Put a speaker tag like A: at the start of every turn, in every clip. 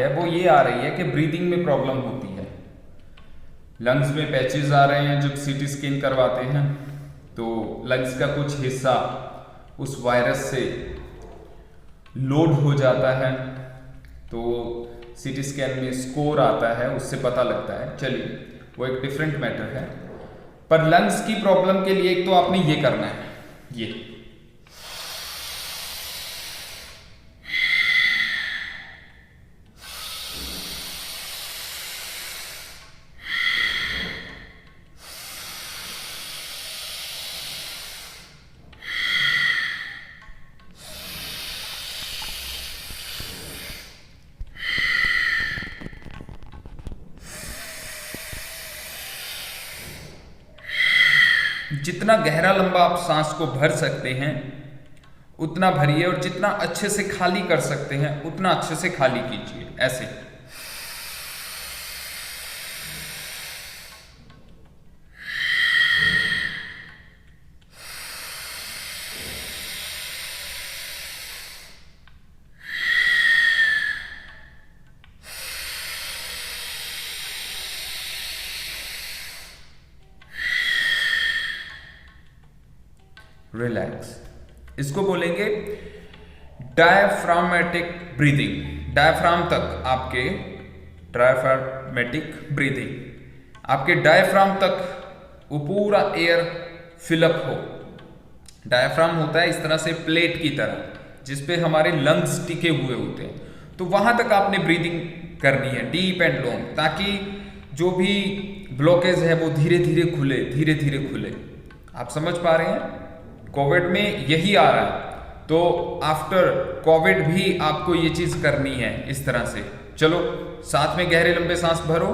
A: है वो ये आ रही है कि ब्रीदिंग में प्रॉब्लम होती है, लंग्स में पैचेस आ रहे हैं। जब सीटी स्कैन करवाते हैं तो लंग्स का कुछ हिस्सा उस वायरस से लोड हो जाता है, तो सीटी स्कैन में स्कोर आता है, उससे पता लगता है। चलिए वो एक डिफरेंट मैटर है। पर लंग्स की प्रॉब्लम के लिए एक तो आपने ये करना है, ये जितना गहरा लंबा आप सांस को भर सकते हैं उतना भरिए, और जितना अच्छे से खाली कर सकते हैं उतना अच्छे से खाली कीजिए, ऐसे। रिलैक्स, इसको बोलेंगे डायफ्रामेटिक ब्रीदिंग। डायफ्राम तक आपके, डायफ्रामेटिक ब्रीदिंग, आपके डायफ्राम तक वो पूरा एयर फिलअप हो। डायफ्राम होता है इस तरह से प्लेट की तरह जिसपे हमारे लंग्स टिके हुए होते हैं, तो वहां तक आपने ब्रीदिंग करनी है, डीप एंड लॉन्ग, ताकि जो भी ब्लॉकेज है वो धीरे धीरे खुले, धीरे धीरे खुले। आप समझ पा रहे हैं? कोविड में यही आ रहा है, तो आफ्टर कोविड भी आपको ये चीज करनी है इस तरह से। चलो साथ में गहरे लंबे सांस भरो,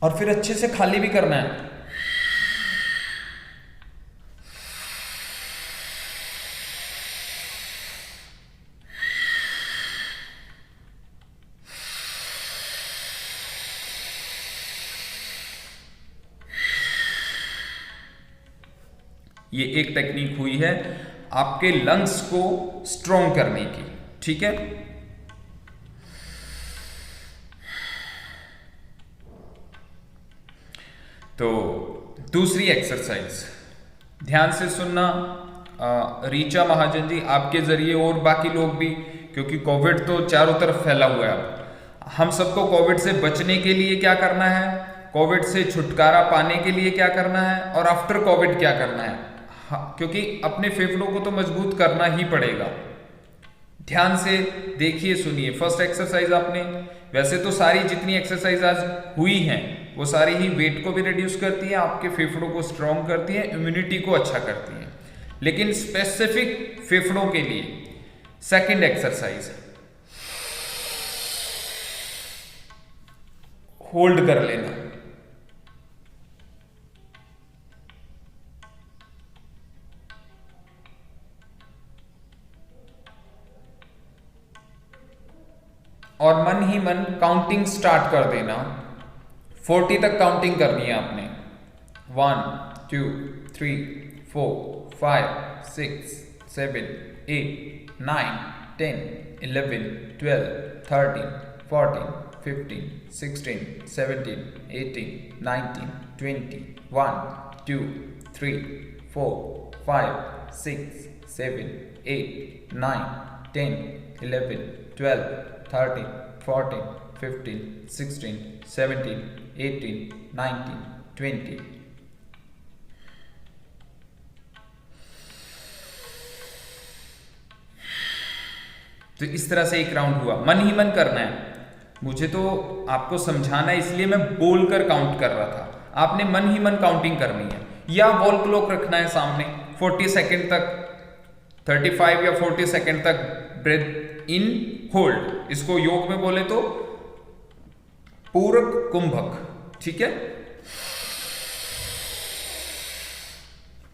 A: और फिर अच्छे से खाली भी करना है। ये एक टेक्निक हुई है आपके लंग्स को स्ट्रॉन्ग करने की, ठीक है। तो दूसरी एक्सरसाइज ध्यान से सुनना, रीचा महाजन जी आपके जरिए और बाकी लोग भी, क्योंकि कोविड तो चारों तरफ फैला हुआ है। अब हम सबको कोविड से बचने के लिए क्या करना है, कोविड से छुटकारा पाने के लिए क्या करना है, और आफ्टर कोविड क्या करना है। हाँ, क्योंकि अपने फेफड़ों को तो मजबूत करना ही पड़ेगा। ध्यान से देखिए, सुनिए। फर्स्ट एक्सरसाइज आपने, वैसे तो सारी जितनी एक्सरसाइज आज हुई हैं वो सारी ही वेट को भी रिड्यूस करती है, आपके फेफड़ों को स्ट्रॉन्ग करती है, इम्यूनिटी को अच्छा करती है। लेकिन स्पेसिफिक फेफड़ों के लिए सेकंड एक्सरसाइज, होल्ड कर लेना। और मन ही मन काउंटिंग स्टार्ट कर देना। 40 तक काउंटिंग करनी है आपने। 1 2 3 4 5 6 7 8 9 10 11 12 13 14 15 16 17 18 19 20 1 2 3 4 5 6 7 8 9 10 11 12 13 14 15 16 17 18 19 20। तो इस तरह से एक राउंड हुआ। मन ही मन करना है, मुझे तो आपको समझाना है इसलिए मैं बोलकर काउंट कर रहा था। आपने मन ही मन काउंटिंग करनी है, या वॉल क्लॉक रखना है सामने। 40 सेकंड तक, 35 या 40 सेकंड तक ब्रेथ इन होल्ड, इसको योग में बोले तो पूरक कुंभक, ठीक है।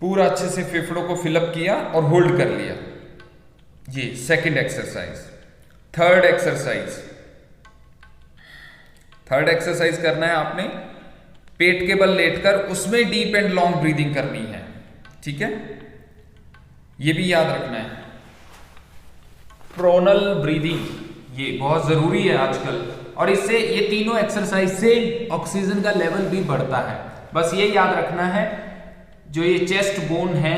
A: पूरा अच्छे से फेफड़ों को फिलअप किया और होल्ड कर लिया। ये second exercise. Third exercise, third exercise करना है आपने पेट के बल लेटकर उसमें डीप एंड लॉन्ग ब्रीदिंग करनी है। ठीक है, ये भी याद रखना है। प्रोनल ब्रीदिंग ये बहुत जरूरी है आजकल, और इससे ये तीनों एक्सरसाइज से ऑक्सीजन का लेवल भी बढ़ता है। बस ये याद रखना है, जो ये चेस्ट बोन है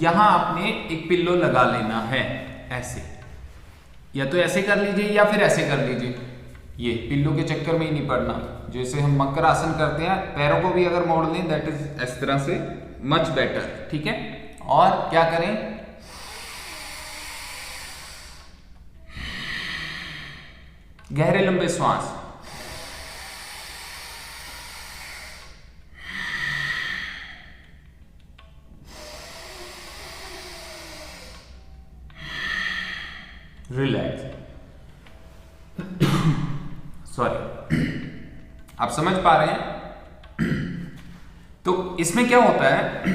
A: यहां आपने एक पिल्लो लगा लेना है, ऐसे, या तो ऐसे कर लीजिए या फिर ऐसे कर लीजिए। ये पिल्लो के चक्कर में ही नहीं पड़ना। जैसे हम मकर आसन करते हैं, पैरों को भी अगर मोड़ लें, दैट इज इस तरह से मच बेटर। ठीक है, और क्या करें, गहरे लंबे श्वास, रिलैक्स। सॉरी, आप समझ पा रहे हैं? तो इसमें क्या होता है,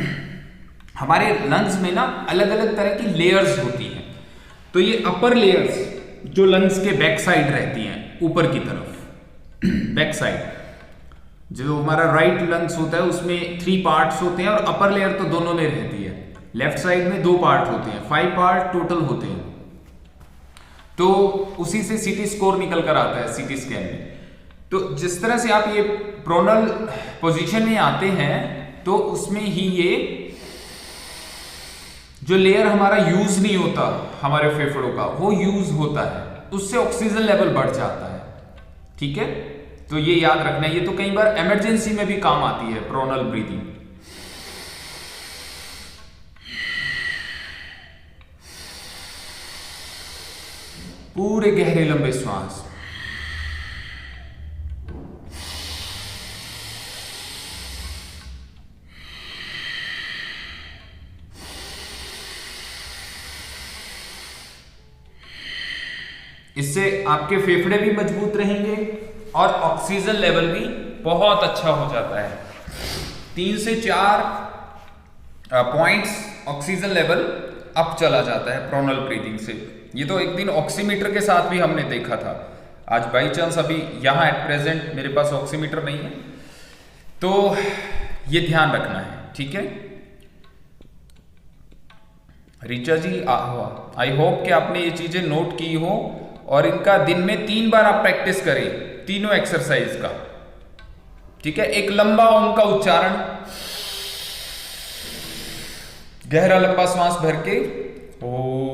A: हमारे लंग्स में ना अलग अलग तरह की लेयर्स होती हैं। तो ये अपर लेयर्स जो लंग्स के बैक साइड रहती हैं, ऊपर की तरफ बैक साइड, जो हमारा राइट लंग्स होता है उसमें 3 पार्ट्स होते हैं, और अपर लेयर तो दोनों में रहती है। लेफ्ट साइड में 2 पार्ट होते हैं, 5 पार्ट टोटल होते हैं। तो उसी से सीटी स्कोर निकल कर आता है सीटी स्कैन में। तो जिस तरह से आप ये प्रोनल पोजीशन में आते हैं, तो उसमें ही ये जो लेयर हमारा यूज नहीं होता हमारे फेफड़ों का, वो यूज होता है, उससे ऑक्सीजन लेवल बढ़ जाता है। ठीक है, तो ये याद रखना है। ये तो कई बार इमरजेंसी में भी काम आती है प्रोनल ब्रीदिंग। पूरे गहरे लंबे श्वास, इससे आपके फेफड़े भी मजबूत रहेंगे और ऑक्सीजन लेवल भी बहुत अच्छा हो जाता है। 3 से 4 पॉइंट्स ऑक्सीजन लेवल अप चला जाता है प्रोनल ब्रीदिंग से। ये तो एक दिन ऑक्सीमीटर के साथ भी हमने देखा था। आज बाई चांस अभी यहाँ एट प्रेजेंट मेरे पास ऑक्सीमीटर नहीं है, तो ये ध्यान रखना है। ठीक है रीचा जी, आई होप कि आपने ये चीजें नोट की हो, और इनका दिन में 3 बार आप प्रैक्टिस करें तीनों एक्सरसाइज का। ठीक है, एक लंबा ओम का उच्चारण, गहरा लंबा श्वास भर के ओ,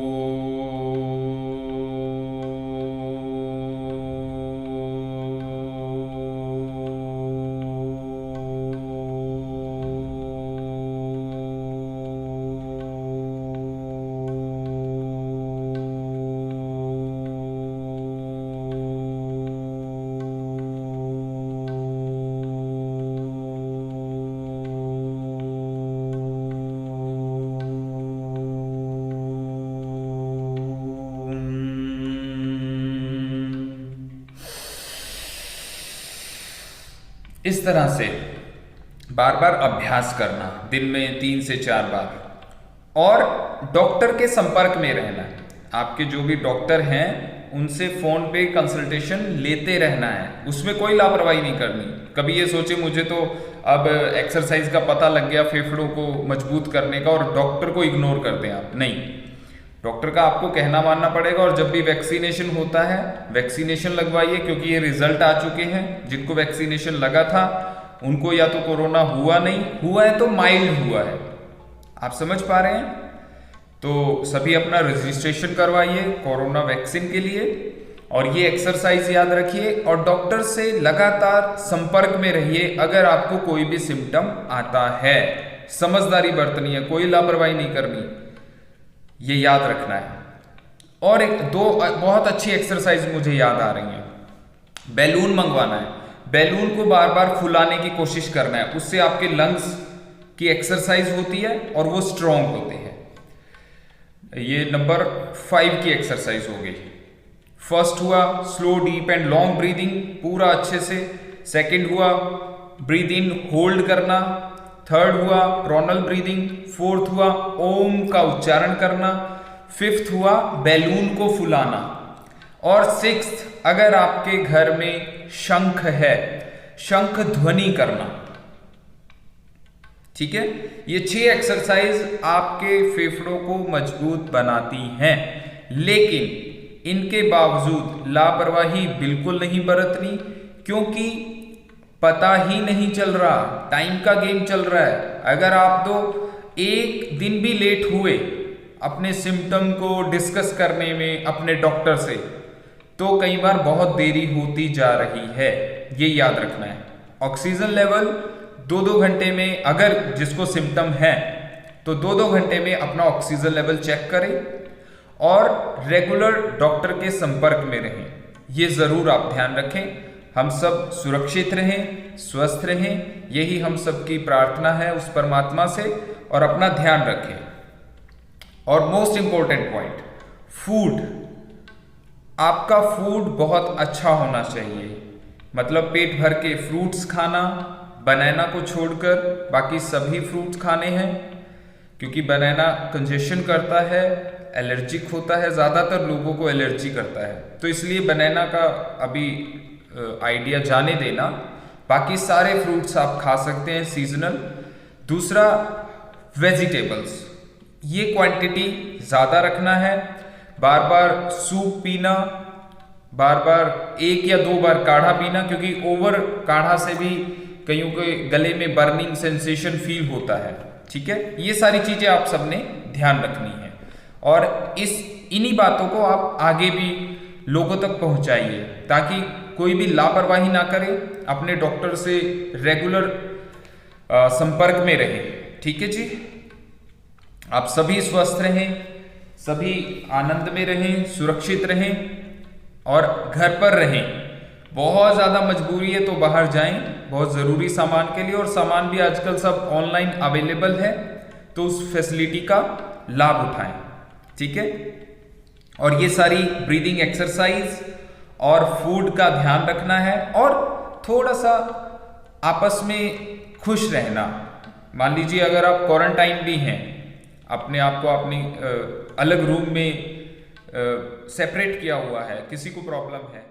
A: इस तरह से बार बार अभ्यास करना, दिन में 3 से 4 बार। और डॉक्टर के संपर्क में रहना। आपके जो भी डॉक्टर हैं उनसे फोन पे कंसल्टेशन लेते रहना है, उसमें कोई लापरवाही नहीं करनी। कभी ये सोचे मुझे तो अब एक्सरसाइज का पता लग गया फेफड़ों को मजबूत करने का, और डॉक्टर को इग्नोर करते हैं आप। नहीं, डॉक्टर का आपको कहना मानना पड़ेगा। और जब भी वैक्सीनेशन होता है, वैक्सीनेशन लगवाइए, क्योंकि ये रिजल्ट आ चुके हैं। जिनको वैक्सीनेशन लगा था उनको या तो कोरोना हुआ नहीं, हुआ है तो माइल्ड हुआ है। आप समझ पा रहे हैं? तो सभी अपना रजिस्ट्रेशन करवाइए कोरोना वैक्सीन के लिए, और ये एक्सरसाइज याद रखिए, और डॉक्टर से लगातार संपर्क में रहिए अगर आपको कोई भी सिम्टम आता है। समझदारी बरतनी है, कोई लापरवाही नहीं करनी, ये याद रखना है। और एक 2 बहुत अच्छी एक्सरसाइज मुझे याद आ रही है। बैलून मंगवाना है, बैलून को बार बार फुलाने की कोशिश करना है, उससे आपके लंग्स की एक्सरसाइज होती है और वो स्ट्रांग होते हैं। ये नंबर 5 की एक्सरसाइज हो गई। फर्स्ट हुआ slow deep and long breathing, पूरा अच्छे से। सेकंड हुआ ब्रीद इन होल्ड करना। थर्ड हुआ प्रोनल ब्रीदिंग। फोर्थ हुआ ओम का उच्चारण करना। फिफ्थ हुआ बैलून को फुलाना। और सिक्स्थ, अगर आपके घर में शंख है, शंख ध्वनि करना। ठीक है, ये 6 एक्सरसाइज आपके फेफड़ों को मजबूत बनाती हैं, लेकिन इनके बावजूद लापरवाही बिल्कुल नहीं बरतनी, क्योंकि पता ही नहीं चल रहा, टाइम का गेम चल रहा है। अगर आप तो एक दिन भी लेट हुए अपने सिम्टम को डिस्कस करने में अपने डॉक्टर से, तो कई बार बहुत देरी होती जा रही है, ये याद रखना है। ऑक्सीजन लेवल 2-2 घंटे में, अगर जिसको सिम्टम है तो 2-2 घंटे में अपना ऑक्सीजन लेवल चेक करें और रेगुलर डॉक्टर के संपर्क में रहें, ये जरूर आप ध्यान रखें। हम सब सुरक्षित रहें, स्वस्थ रहें, यही हम सबकी प्रार्थना है उस परमात्मा से, और अपना ध्यान रखें। और मोस्ट इंपॉर्टेंट पॉइंट, फूड, आपका फूड बहुत अच्छा होना चाहिए, मतलब पेट भर के फ्रूट्स खाना, बनाना को छोड़कर बाकी सभी फ्रूट्स खाने हैं, क्योंकि बनाना कंजेशन करता है, एलर्जिक होता है, ज़्यादातर लोगों को एलर्जी करता है, तो इसलिए बनाना का अभी आइडिया जाने देना। बाकी सारे फ्रूट्स आप खा सकते हैं सीजनल। दूसरा, वेजिटेबल्स, ये क्वांटिटी ज़्यादा रखना है, बार बार सूप पीना, बार बार 1 या 2 बार काढ़ा पीना, क्योंकि ओवर काढ़ा से भी कईयों के गले में बर्निंग सेंसेशन फील होता है। ठीक है, ये सारी चीजें आप सबने ध्यान रखनी है, और इन्हीं बातों को आप आगे भी लोगों तक पहुंचाइए, ताकि कोई भी लापरवाही ना करे, अपने डॉक्टर से रेगुलर संपर्क में रहे। ठीक है जी, आप सभी स्वस्थ रहें, सभी आनंद में रहें, सुरक्षित रहें और घर पर रहें। बहुत ज़्यादा मजबूरी है तो बाहर जाएं, बहुत ज़रूरी सामान के लिए, और सामान भी आजकल सब ऑनलाइन अवेलेबल है, तो उस फैसिलिटी का लाभ उठाएं। ठीक है, और ये सारी ब्रीदिंग एक्सरसाइज और फूड का ध्यान रखना है, और थोड़ा सा आपस में खुश रहना। मान लीजिए अगर आप क्वारंटाइन भी हैं, अपने आप को अपनी अलग रूम में सेपरेट किया हुआ है, किसी को प्रॉब्लम है,